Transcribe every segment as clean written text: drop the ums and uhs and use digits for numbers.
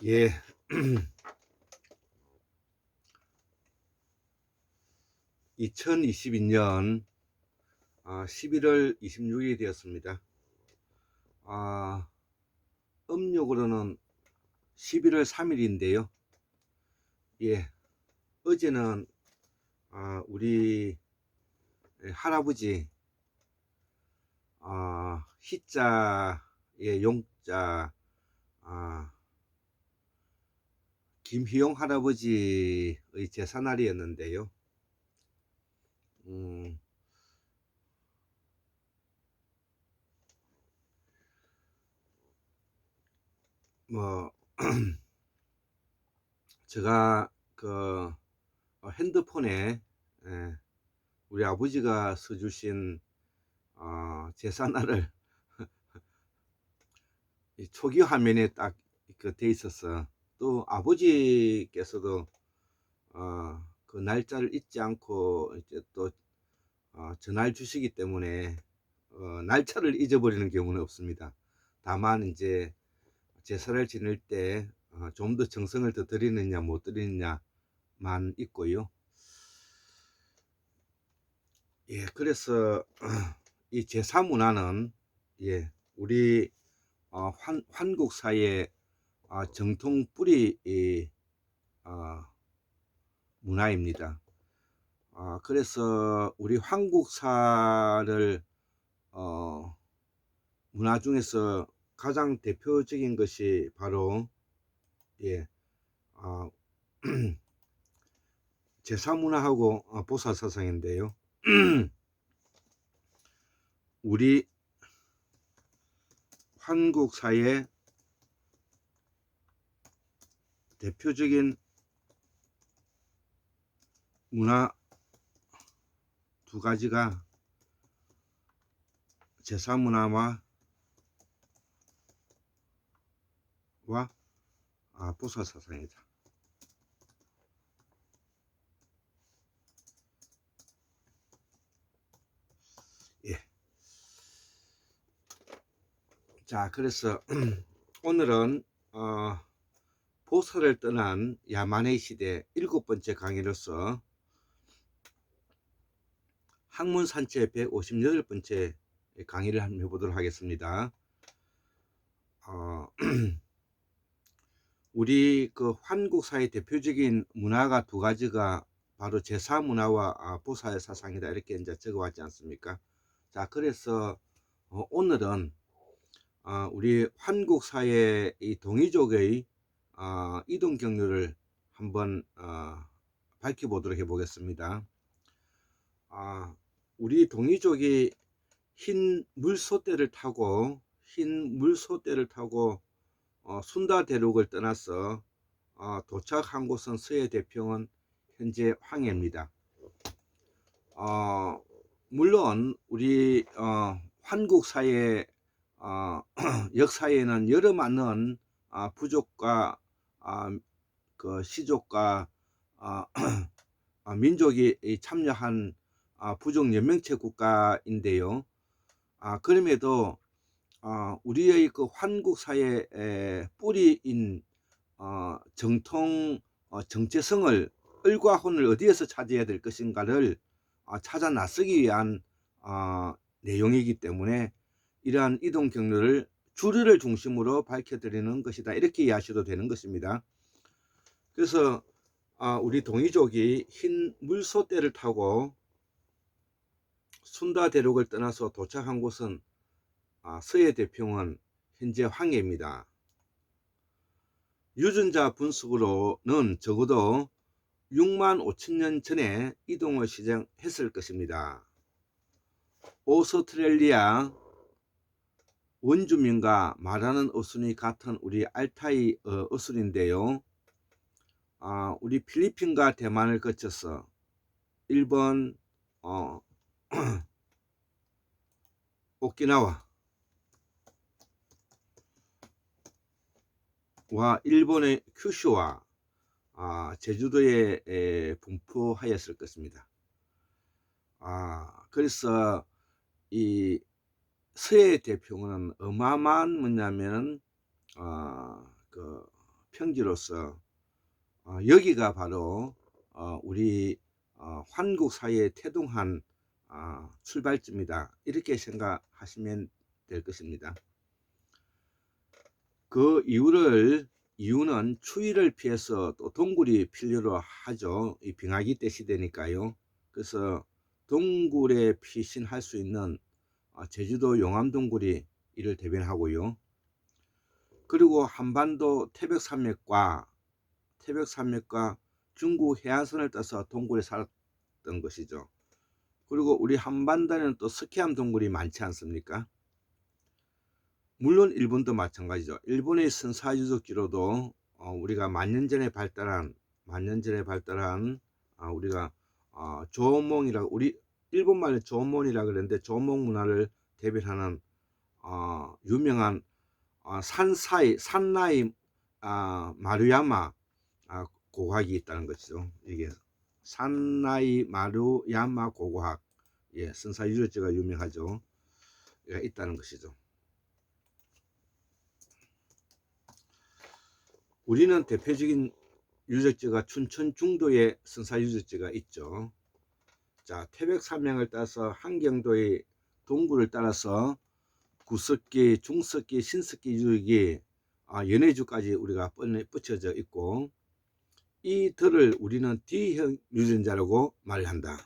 예, 2022년 11월 26일이 되었습니다. 음력으로는 11월 3일인데요. 예, 어제는 우리 할아버지 희자의 용자 김희용 할아버지의 제사날이었는데요. 음, 뭐 제가 그 핸드폰에 우리 아버지가 써주신 제사날을 초기 화면에 딱 돼 있어서, 또 아버지께서도 그 날짜를 잊지 않고 이제 또 전화를 주시기 때문에 날짜를 잊어버리는 경우는 없습니다. 다만 이제 제사를 지낼 때 좀 더 정성을 더 드리느냐 못 드리느냐만 있고요. 예, 그래서 이 제사 문화는 우리 환국사의 정통 뿌리 문화입니다. 그래서 우리 한국사를 문화 중에서 가장 대표적인 것이 바로 제사 문화하고 보살 사상인데요. 우리 한국사의 대표적인 문화 두 가지가 제사 문화와 보살 사상이다. 예. 자, 그래서 오늘은 보살을 떠난 야만의 시대 7번째 강의로서 학문산체 158번째 강의를 한번 해보도록 하겠습니다. 우리 그 한국사의 대표적인 문화가 두 가지가 바로 제사 문화와 보살 사상이다, 이렇게 이제 적어왔지 않습니까? 자, 그래서 오늘은 우리 한국사의 이 동이족의 이동 경로를 한번 밝혀보도록 해보겠습니다. 우리 동이족이 흰 물소떼를 타고 순다 대륙을 떠나서 도착한 곳은 서해 대평원, 현재 황해입니다. 물론 우리 한국사의 역사에는 여러 많은 부족과 그 시족과 민족이 참여한 부족 연맹체 국가인데요. 그럼에도 우리의 그 한국사의 뿌리인 정통 정체성을, 을과 혼을 어디에서 찾아야 될 것인가를 찾아 나서기 위한 내용이기 때문에 이러한 이동 경로를 주류를 중심으로 밝혀드리는 것이다, 이렇게 이해하셔도 되는 것입니다. 그래서 우리 동이족이 흰 물소떼를 타고 순다 대륙을 떠나서 도착한 곳은 서해 대평원, 현재 황해입니다. 유전자 분석으로는 적어도 6만 5천 년 전에 이동을 시작했을 것입니다. 오스트레일리아 원주민과 말하는 어순이 같은 우리 알타이 어순인데요. 우리 필리핀과 대만을 거쳐서 일본 오키나와 일본의 큐슈와 제주도에 분포하였을 것입니다. 그래서 이 서해 대평원은 어마어마한 뭐냐면 그 평지로서 여기가 바로 우리 환국 사회에 태동한 출발점이다, 이렇게 생각하시면 될 것입니다. 그 이유는 추위를 피해서 또 동굴이 필요로 하죠. 이 빙하기 때 시대니까요. 그래서 동굴에 피신할 수 있는 제주도 용암동굴이 이를 대변하고요. 그리고 한반도 태백산맥과 중국 해안선을 따서 동굴에 살았던 것이죠. 그리고 우리 한반도에는 또 스키암 동굴이 많지 않습니까? 물론 일본도 마찬가지죠. 일본의 선사유적지로도 우리가 만년 전에 발달한 우리가 조몽이라고, 우리 일본말로 조몽이라고 그러는데, 조몽 문화를 대변하는 유명한 산나이 마루야마 고고학이 있다는 것이죠. 이게 산나이 마루야마 고고학, 예, 선사유적지가 유명하죠. 예, 있다는 것이죠. 우리는 대표적인 유적지가 춘천 중도에 선사유적지가 있죠. 자, 태백산맥을 따서 한경도의 동굴을 따라서 구석기, 중석기, 신석기 유적이 연해주까지 우리가 뻗쳐져 있고, 이 들을 우리는 D형 유전자라고 말한다.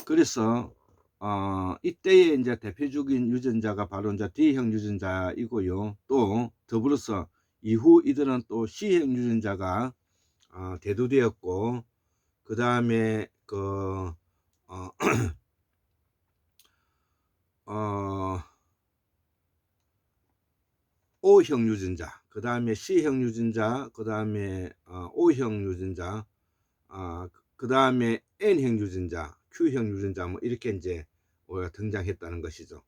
그래서 이때의 이제 대표적인 유전자가 바로 이제 D형 유전자이고요. 또 더불어서 이후 이들은 또 C형 유전자가 대두되었고, 그 다음에 O형 유전자, 그 다음에 C형 유전자, 그 다음에 O형 유전자, 그 다음에 N형 유전자, Q형 유전자, 뭐 이렇게 이제 등장했다는 것이죠.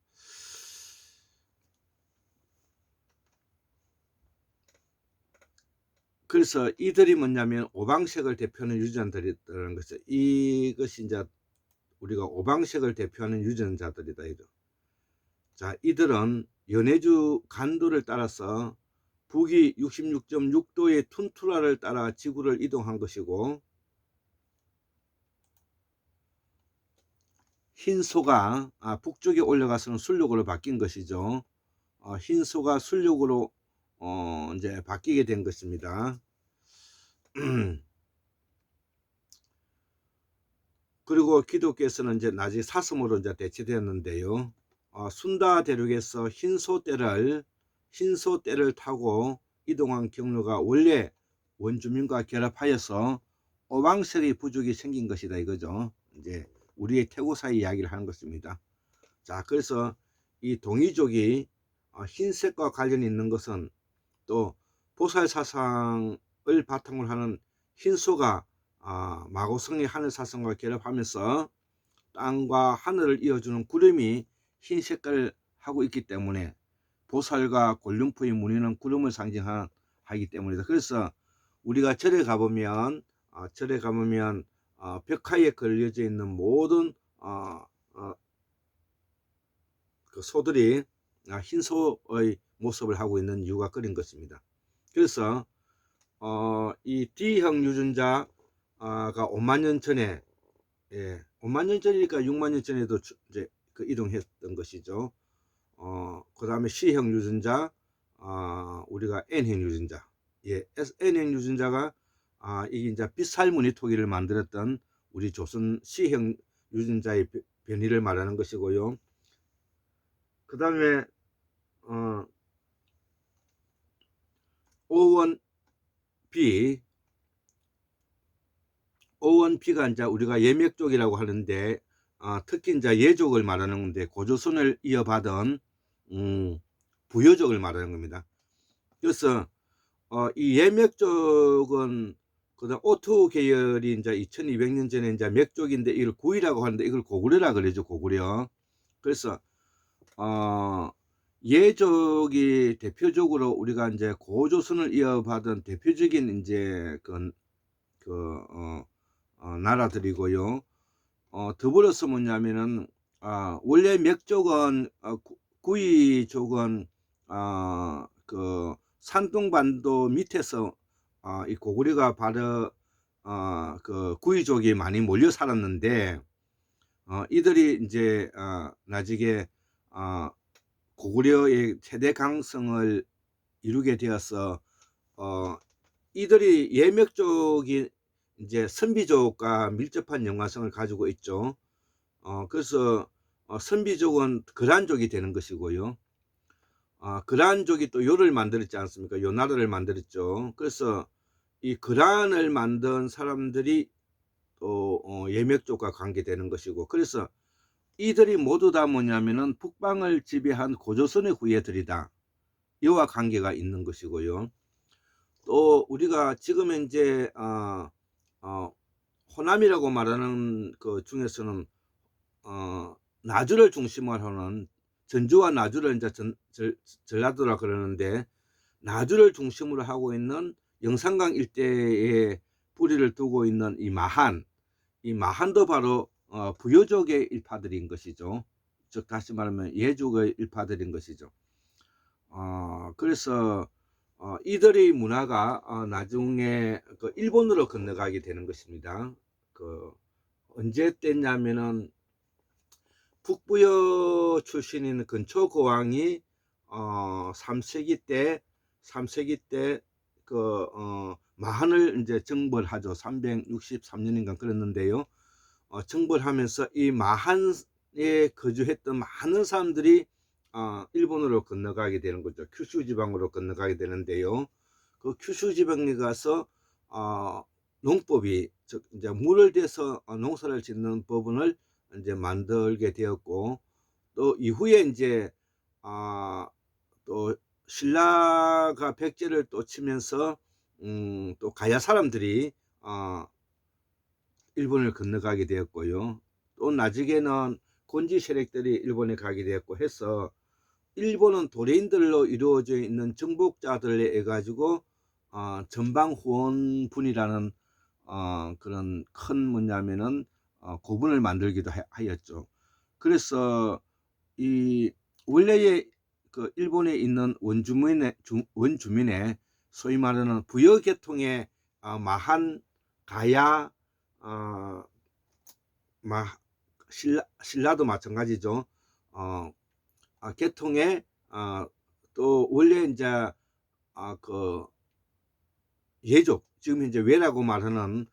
그래서 이들이 뭐냐면 오방색을 대표하는 유전자들이라는 것이죠. 이것이 이제 우리가 오방색을 대표하는 유전자들이다. 자, 이들은 연해주 간도를 따라서 북위 66.6도의 툰투라를 따라 지구를 이동한 것이고, 흰소가 북쪽에 올라가서는 순력으로 바뀐 것이죠. 흰소가 순력으로 이제 바뀌게 된 것입니다. 그리고 기독교에서는 이제 나중에 사슴으로 이제 대체되었는데요. 순다 대륙에서 흰소떼를 타고 이동한 경로가 원래 원주민과 결합하여서 오방색의 부족이 생긴 것이다, 이거죠. 이제 우리의 태고사의 이야기를 하는 것입니다. 자, 그래서 이 동이족이 흰색과 관련이 있는 것은 또 보살 사상을 바탕으로 하는 흰소가 마고성의 하늘 사상과 결합하면서 땅과 하늘을 이어주는 구름이 흰 색깔을 하고 있기 때문에 보살과 골룡포의 무늬는 구름을 상징하기 때문이다. 그래서 우리가 절에 가보면 벽화에 걸려져 있는 모든 그 소들이 흰소의 모습을 하고 있는 이유가 그런 것입니다. 그래서 이 D형 유전자가 5만 년 전에, 5만 년 전이니까 6만 년 전에도 이제 이동했던 것이죠. 그 다음에 C형 유전자, 우리가 N형 유전자, N형 유전자가 이게 이제 빗살무늬 토기를 만들었던 우리 조선 C형 유전자의 변이를 말하는 것이고요. 그 다음에 O1B가 이제 우리가 예맥족이라고 하는데, 특히 이제 예족을 말하는 건데, 고조선을 이어받은 부여족을 말하는 겁니다. 그래서 이 예맥족은 그다음 O2 계열이 이제 2200년 전에 이제 맥족인데, 이걸 구이라고 하는데 이걸 고구려라 그러죠, 고구려. 그래서 예족이 대표적으로 우리가 이제 고조선을 이어받은 대표적인 이제 나라들이고요. 더불어서 뭐냐면은 원래 맥족은 구이족은 그 산둥반도 밑에서 이 고구려가 바로 그 구이족이 많이 몰려 살았는데 이들이 이제 나중에 고구려의 최대 강성을 이루게 되어서 이들이 예맥족이 이제 선비족과 밀접한 연관성을 가지고 있죠. 그래서 선비족은 거란족이 되는 것이고요. 거란족이 또 요를 만들었지 않습니까? 요 나라를 만들었죠. 그래서 이 거란을 만든 사람들이 또 예맥족과 관계되는 것이고, 그래서 이들이 모두 다 뭐냐면은 북방을 지배한 고조선의 후예들이다. 이와 관계가 있는 것이고요. 또 우리가 지금 현재 호남이라고 말하는 그 중에서는 나주를 중심으로 하는 전주와 나주를 이제 전라도라 그러는데, 나주를 중심으로 하고 있는 영산강 일대에 뿌리를 두고 있는 이 마한도 바로 부여족의 일파들인 것이죠. 즉 다시 말하면 예족의 일파들인 것이죠. 그래서 이들의 문화가 나중에 그 일본으로 건너가게 되는 것입니다. 그 언제 때냐면은 북부여 출신인 근초고왕이 3세기 때 그 마한을 이제 정벌하죠. 363년인가 그랬는데요. 정벌하면서 이 마한에 거주했던 많은 사람들이 일본으로 건너가게 되는 거죠. 큐슈 지방으로 건너가게 되는데요. 그 큐슈 지방에 가서 농법이, 즉 이제 물을 대서 농사를 짓는 법원을 이제 만들게 되었고, 또 이후에 이제 또 신라가 백제를 또 치면서 또 가야 사람들이 일본을 건너가게 되었고요. 또 나중에는 곤지 세력들이 일본에 가게 되었고 해서 일본은 도레인들로 이루어져 있는 정복자들에 의해 가지고 전방후원분이라는 그런 큰 뭐냐면은 고분을 만들기도 하였죠. 그래서 이 원래의 그 일본에 있는 원주민의 소위 말하는 부여계통의 마한, 가야, 신라도 마찬가지죠. 계통의 또 원래 이제 그 예족, 지금 이제 왜라고 말하는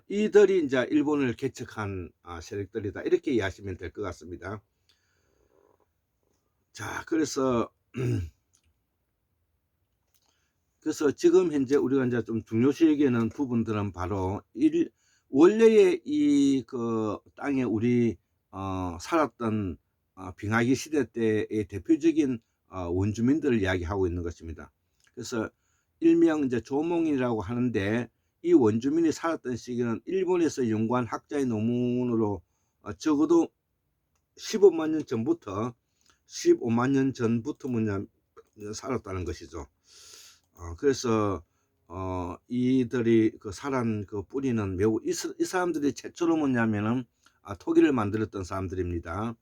이들이 이제 일본을 개척한 세력들이다, 이렇게 이해하시면 될 것 같습니다. 자, 그래서 지금 현재 우리가 이제 좀 중요시 여기는 부분들은 바로 원래의 이 그 땅에 우리 살았던 빙하기 시대 때의 대표적인 원주민들을 이야기하고 있는 것입니다. 그래서 일명 이제 조몽이라고 하는데, 이 원주민이 살았던 시기는 일본에서 연구한 학자의 논문으로 적어도 15만 년 전부터 살았다는 것이죠. 그래서 이들이 그 살한 그 뿌리는 매우 이 사람들이 최초로 뭐냐면은 토기를 만들었던 사람들입니다.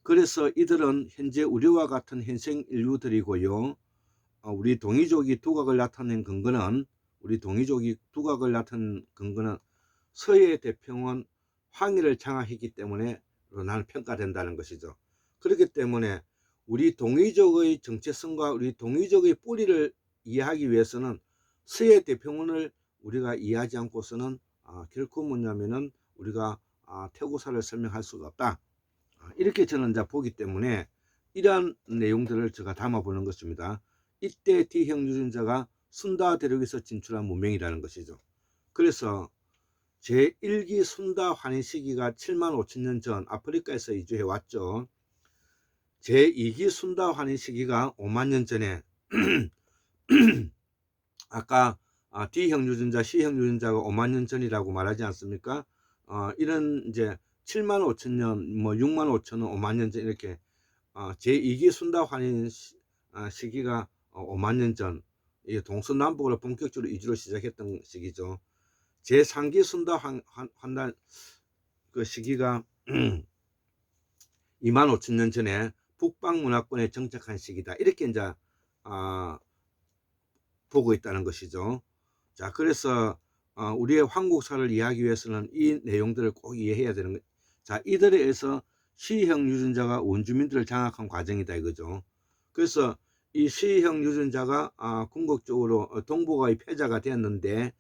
그래서 이들은 현재 우리와 같은 현생 인류들이고요. 우리 동이족이 두각을 나타낸 근거는 서해 대평원 황해를 장악했기 때문에 나는 평가된다는 것이죠. 그렇기 때문에 우리 동이족의 정체성과 우리 동이족의 뿌리를 이해하기 위해서는 서해 대평원을 우리가 이해하지 않고서는 결코 뭐냐면은 우리가 태고사를 설명할 수가 없다, 이렇게 저는 이제 보기 때문에 이러한 내용들을 제가 담아보는 것입니다. 이때 D형 유전자가 순다 대륙에서 진출한 문명이라는 것이죠. 그래서 제1기 순다 환인 시기가 7만 5천 년 전 아프리카에서 이주해 왔죠. 제2기 순다 환인 시기가 5만 년 전에 아까 D형 유전자, C형 유전자가 5만 년 전이라고 말하지 않습니까? 이런 이제 7만 5천 년, 뭐 6만 5천 원, 5만 년 전, 이렇게 제2기 순다 환인 시기가 5만 년 전, 동서남북으로 본격적으로 이주를 시작했던 시기죠. 제3기 순다 환란 그 시기가 2만 5천 년 전에 북방 문화권에 정착한 시기다. 이렇게 이제 보고 있다는 것이죠. 자, 그래서 우리의 한국사를 이해하기 위해서는 이 내용들을 꼭 이해해야 되는 것. 자, 이들에 의해서 시형 유전자가 원주민들을 장악한 과정이다 이거죠. 그래서 이 시형 유전자가 궁극적으로 동북아의 패자가 되었는데,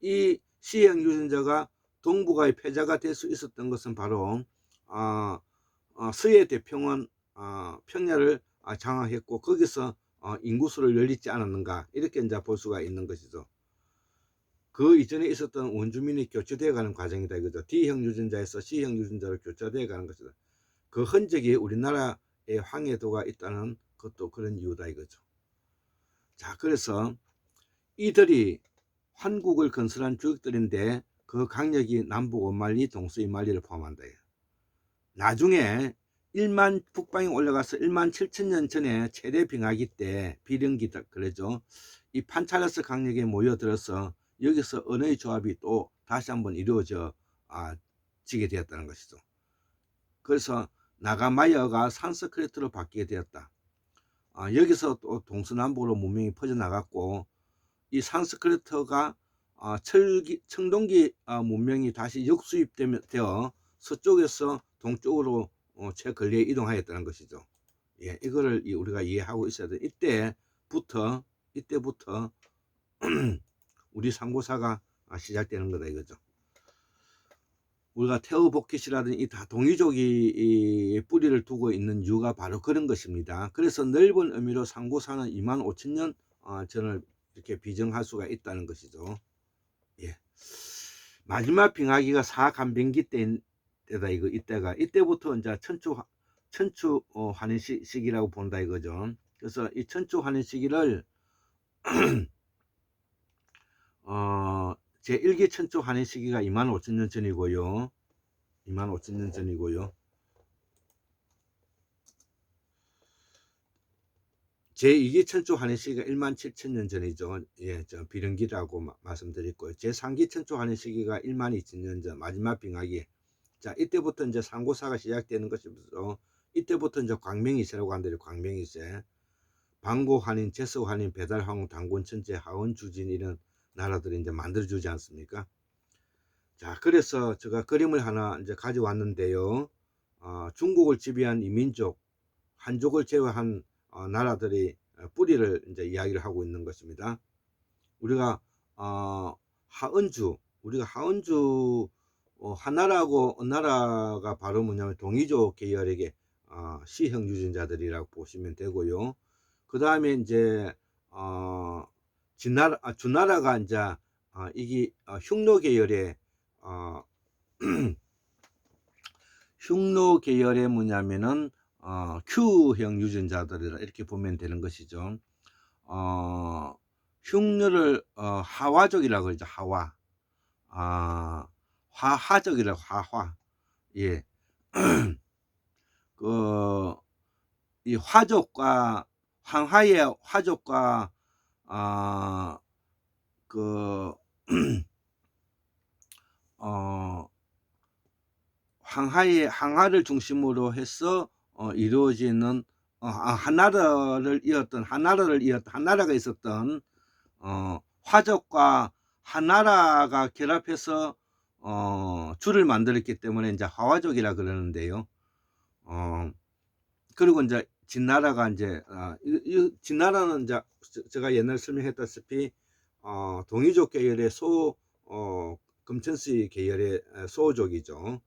이 시형 유전자가 동북아의 패자가 될 수 있었던 것은 바로 서해 대평원 평야를 장악했고, 거기서 인구수를 열리지 않았는가, 이렇게 이제 볼 수가 있는 것이죠. 그 이전에 있었던 원주민이 교체되어 가는 과정이다 이거죠. D형 유전자에서 C형 유전자로 교체되어 가는 것이다. 그 흔적이 우리나라에 황해도가 있다는 것도 그런 이유다 이거죠. 자, 그래서 이들이 한국을 건설한 주역들인데, 그 강력이 남북 원만리, 동서이만리를 포함한다. 나중에 북방에 올라가서 1만 7천 년 전에 최대 빙하기 때 비령기다 그러죠. 이 판차르스 강력에 모여들어서 여기서 언어의 조합이 또 다시 한번 이루어져 지게 되었다는 것이죠. 그래서 나가마야가 산스크리트로 바뀌게 되었다. 여기서 또 동서남북으로 문명이 퍼져나갔고, 이 산스크리트가 청동기 문명이 다시 역수입되어 서쪽에서 동쪽으로 최근리에 이동하였다는 것이죠. 예, 이거를 우리가 이해하고 있어야 돼. 이때부터 우리 상고사가 시작되는 거다 이거죠. 우리가 테오보킷이라든지 이 다 동이족이 뿌리를 두고 있는 이유가 바로 그런 것입니다. 그래서 넓은 의미로 상고사는 2만 5천 년 전을 이렇게 비정할 수가 있다는 것이죠. 예. 마지막 빙하기가 사간병기 때다 이거. 이때부터 이제 천추 환인 시기라고 본다 이거죠. 그래서 이 천추 환인 시기를 제 1기 천추 환인 시기가 2만 5천 년 전이고요. 2만 5천 년 전이고요. 제2기 천추 환인 시기가 1만 7천 년 전이죠. 예, 저 비령기라고 말씀드렸고요. 제3기 천추 환인 시기가 1만 2천 년 전, 마지막 빙하기. 자, 이때부터 이제 상고사가 시작되는 것이면서, 이때부터 이제 광명이세라고 한대요. 광명이세. 방고 환인, 제서 환인, 배달 황후, 당군 천재, 하원 주진 이런 나라들이 이제 만들어주지 않습니까? 자, 그래서 제가 그림을 하나 이제 가져왔는데요. 중국을 지배한 이민족, 한족을 제외한 나라들이 뿌리를 이제 이야기를 하고 있는 것입니다. 우리가 하은주, 하나라고 나라가 바로 뭐냐면 동이족 계열에게 시형 유전자들이라고 보시면 되고요. 그 다음에 이제 주나라가 이제 이게 흉노 계열의 흉노 계열의 뭐냐면은 Q형 유전자들이라 이렇게 보면 되는 것이죠. 흉노를 하와족이라고 그러죠. 하와. 화하족이라고 화화. 예. 이 화족과 황하의 화족과 항하를 중심으로 해서 이루어지는 한나라가 있었던 화족과 한나라가 결합해서 줄을 만들었기 때문에 이제 화와족이라 그러는데요. 그리고 이제 진나라가 이제 진나라는 이제 제가 옛날에 설명했다시피 동이족 계열의 금천씨 계열의 소족이죠.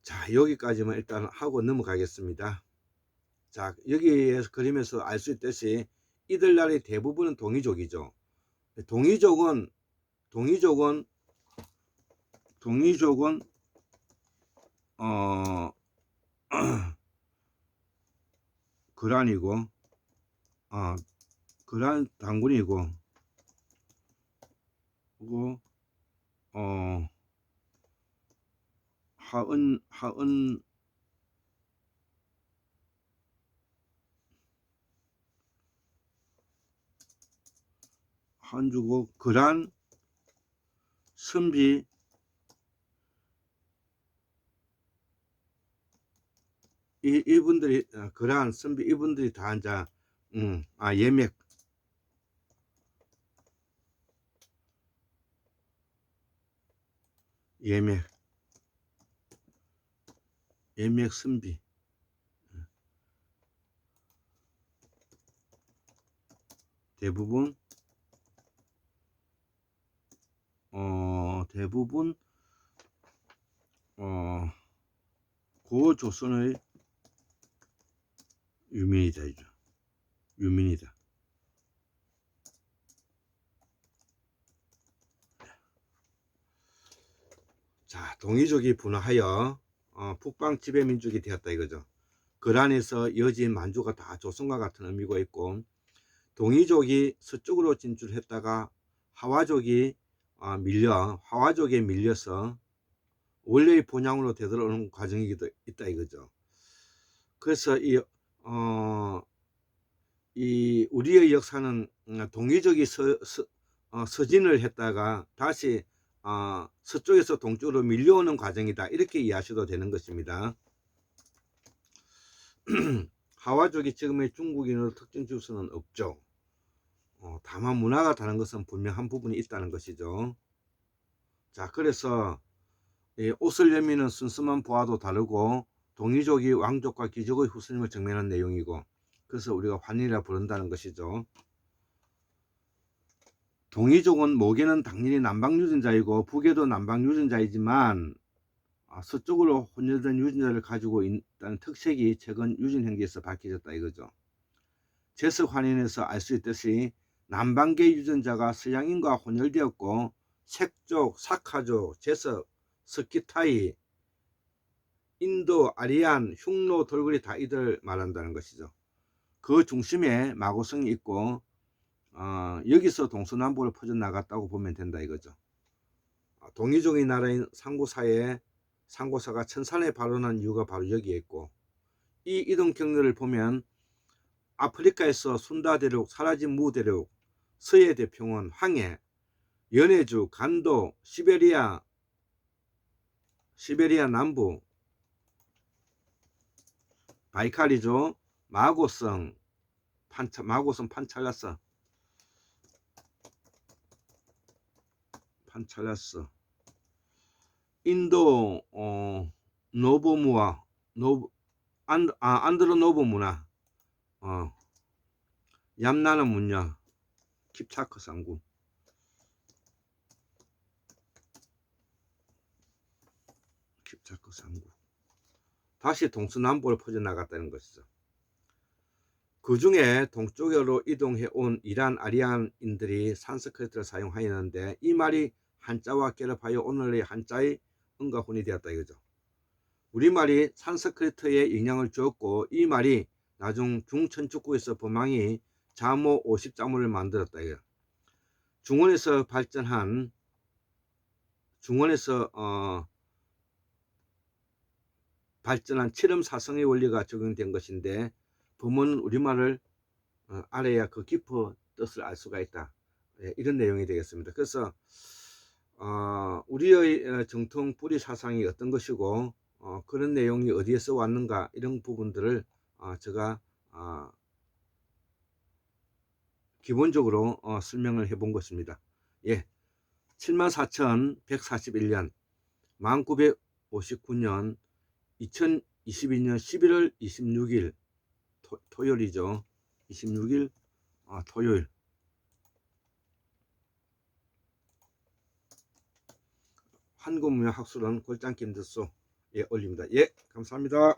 자, 여기까지만 일단 하고 넘어가겠습니다. 자, 여기에서 그림에서 알 수 있듯이 이들 나라의 대부분은 동이족이죠. 동이족은 거란이고 거란 당군이고, 그리고 하은 한주고, 거란, 선비, 이분들이 그러한 선비 이분들이 다 이제 예맥 예맥 예맥 선비 대부분 대부분 고조선의 유민이다 이죠. 유민이다. 자, 동이족이 분화하여 북방 지배민족이 되었다 이거죠. 그란에서 여진 만주가 다 조선과 같은 의미가 있고, 동이족이 서쪽으로 진출했다가 하와족이 하와족에 밀려서 원래의 본향으로 되돌아오는 과정이기도 있다 이거죠. 그래서 이 우리의 역사는 동이족이 서진을 했다가 다시 서쪽에서 동쪽으로 밀려오는 과정이다 이렇게 이해하셔도 되는 것입니다. 하와족이 지금의 중국인으로 특정 지을 수는 없죠. 다만 문화가 다른 것은 분명한 부분이 있다는 것이죠. 자, 그래서 옷을 여미는 순수만 보아도 다르고 동이족이 왕족과 귀족의 후손임을 증명하는 내용이고, 그래서 우리가 환인이라 부른다는 것이죠. 동이족은 목에는 당연히 남방 유전자이고 북에도 남방 유전자이지만 서쪽으로 혼혈된 유전자를 가지고 있다는 특색이 최근 유전 행기에서 밝혀졌다 이거죠. 제석 환인에서 알 수 있듯이 남방계 유전자가 서양인과 혼혈되었고 색족, 사카족, 제석, 스키타이, 인도, 아리안, 흉노, 돌고래 다 이들 말한다는 것이죠. 그 중심에 마고성이 있고 여기서 동서남북으로 퍼져나갔다고 보면 된다 이거죠. 동이족의 나라인 상고사가 천산에 발원한 이유가 바로 여기에 있고, 이 이동 경로를 보면 아프리카에서 순다 대륙, 사라진 무 대륙, 서해 대평원, 황해, 연해주, 간도, 시베리아 남부, 바이칼이죠. 마고성, 판찰라스, 인도 노보무아, 안드로노보무나, 얌나는 문야, 킵차크 상국, 다시 동서남북으로 퍼져나갔다는 것이죠. 그 중에 동쪽으로 이동해 온 이란 아리안인들이 산스크리트를 사용하였는데, 이 말이 한자와 결합하여 오늘의 한자의 은과 혼이 되었다 이거죠. 우리말이 산스크리트에 영향을 주었고, 이 말이 나중 중천축국에서 범왕이 자모 50자모를 만들었다 이거. 중원에서 발전한 칠음사성의 원리가 적용된 것인데, 범원은 우리말을 알아야 그 깊은 뜻을 알 수가 있다. 이런 내용이 되겠습니다. 그래서 우리의 정통 뿌리 사상이 어떤 것이고 그런 내용이 어디에서 왔는가, 이런 부분들을 제가 기본적으로 설명을 해본 것입니다. 예, 74,141년 1959년 2022년 11월 26일 토요일이죠. 26일 토요일. 한국문화학술원 골장 김드소 올립니다. 예, 감사합니다.